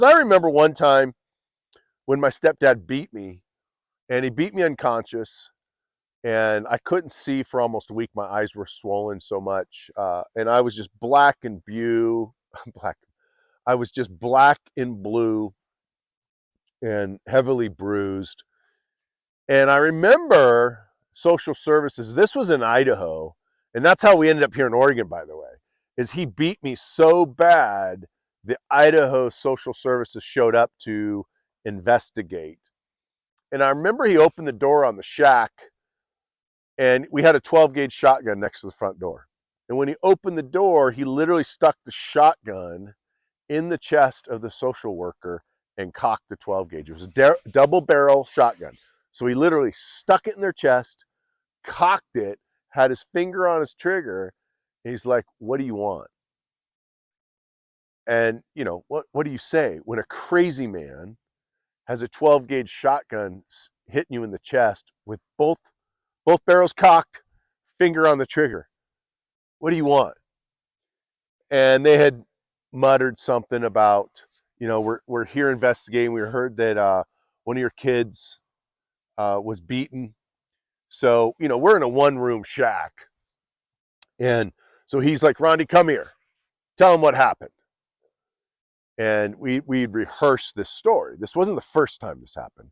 I remember one time when my stepdad beat me, and he beat me unconscious, and I couldn't see for almost a week. My eyes were swollen so much, and I was just black and blue. black. I was just black and blue and heavily bruised. And I remember social services. This was in Idaho, and that's how we ended up here in Oregon, by the way. Is he beat me so bad, the Idaho social services showed up to investigate. And I remember he opened the door on the shack, and we had a 12 gauge shotgun next to the front door. And when he opened the door, he literally stuck the shotgun in the chest of the social worker and cocked the 12 gauge. It was a double barrel shotgun. So he literally stuck it in their chest, cocked it, had his finger on his trigger, and he's like, "What do you want?" And, you know, what do you say when a crazy man has a 12 gauge shotgun hitting you in the chest with both barrels cocked, finger on the trigger? What do you want? And they had muttered something about, you know, we're here investigating. We heard that one of your kids was beaten. So, you know, we're in a one-room shack. And so he's like, "Rondi, come here. Tell him what happened." And we'd rehearsed this story. This wasn't the first time this happened.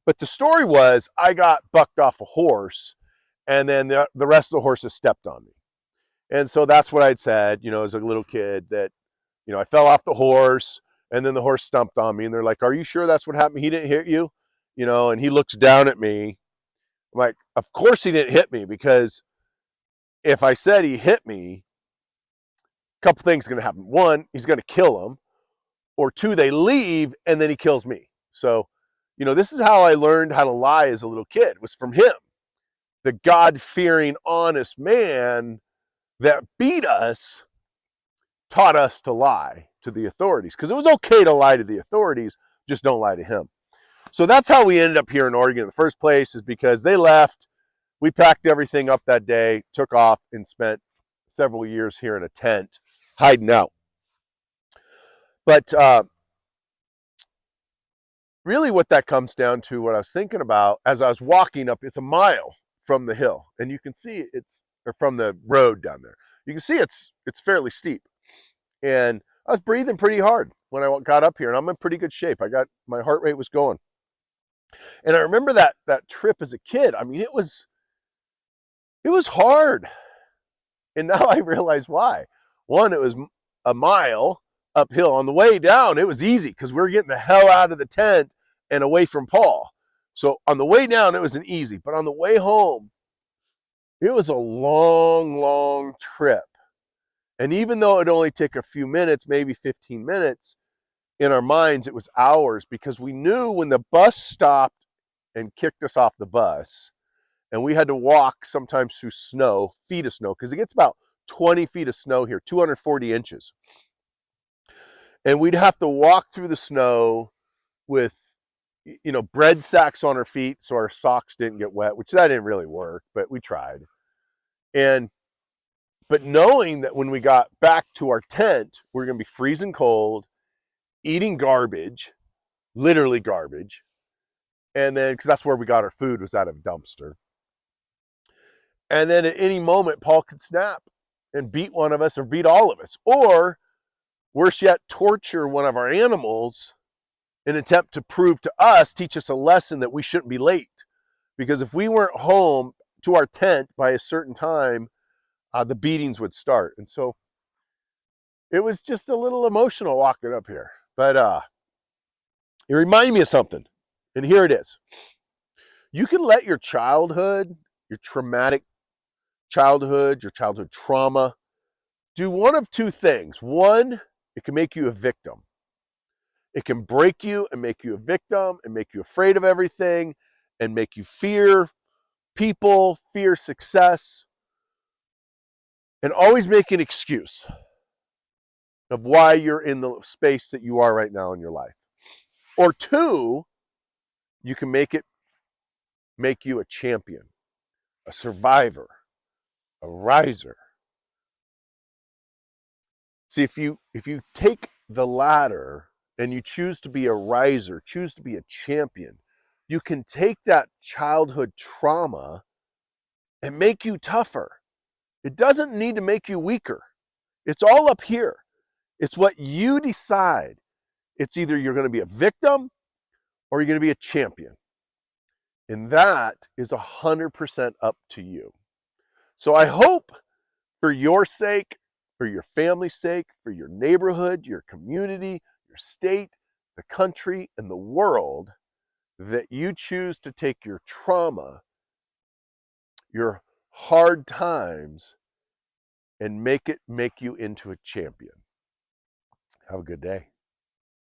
But the story was I got bucked off a horse, and then the rest of the horses stepped on me. And so that's what I'd said, you know, as a little kid, that, you know, I fell off the horse, and then the horse stumped on me. And they're like, "Are you sure that's what happened? He didn't hit you?" You know, and he looks down at me. I'm like, of course he didn't hit me, because if I said he hit me, a couple things are going to happen. One, he's going to kill him. Or two, they leave, and then he kills me. So, you know, this is how I learned how to lie as a little kid, was from him. The God-fearing, honest man that beat us taught us to lie to the authorities, because it was okay to lie to the authorities, just don't lie to him. So that's how we ended up here in Oregon in the first place, is because they left. We packed everything up that day, took off, and spent several years here in a tent, hiding out. But really what that comes down to, what I was thinking about as I was walking up, it's a mile from the hill, and you can see it's, or from the road down there. You can see it's fairly steep. And I was breathing pretty hard when I got up here, and I'm in pretty good shape. My heart rate was going. And I remember that trip as a kid. I mean, it was hard. And now I realize why. One, it was a mile uphill. On the way down, it was easy because we were getting the hell out of the tent and away from Paul. So on the way down, it was an easy. But on the way home, it was a long, long trip. And even though it only took a few minutes, maybe 15 minutes, in our minds, it was hours, because we knew when the bus stopped and kicked us off the bus, and we had to walk sometimes through snow, feet of snow, because it gets about 20 feet of snow here, 240 inches. And we'd have to walk through the snow with, you know, bread sacks on our feet so our socks didn't get wet, which that didn't really work, but we tried. But knowing that when we got back to our tent, we're going to be freezing cold, eating garbage, literally garbage. And then, because that's where we got our food, was out of a dumpster. And then at any moment, Paul could snap and beat one of us, or beat all of us. Or, worse yet, torture one of our animals in an attempt to prove to us, teach us a lesson that we shouldn't be late. Because if we weren't home to our tent by a certain time, the beatings would start. And so it was just a little emotional walking up here. But it reminded me of something. And here it is. You can let your childhood, your traumatic childhood, your childhood trauma, do one of two things. One, it can make you a victim. It can break you and make you a victim and make you afraid of everything and make you fear people, fear success, and always make an excuse of why you're in the space that you are right now in your life. Or two, you can make you a champion, a survivor, a riser. See, if you take the latter and you choose to be a riser, choose to be a champion, you can take that childhood trauma and make you tougher. It doesn't need to make you weaker. It's all up here. It's what you decide. It's either you're going to be a victim or you're going to be a champion. And that is 100% up to you. So I hope for your sake, for your family's sake, for your neighborhood, your community, your state, the country, and the world, that you choose to take your trauma, your hard times, and make you into a champion. Have a good day.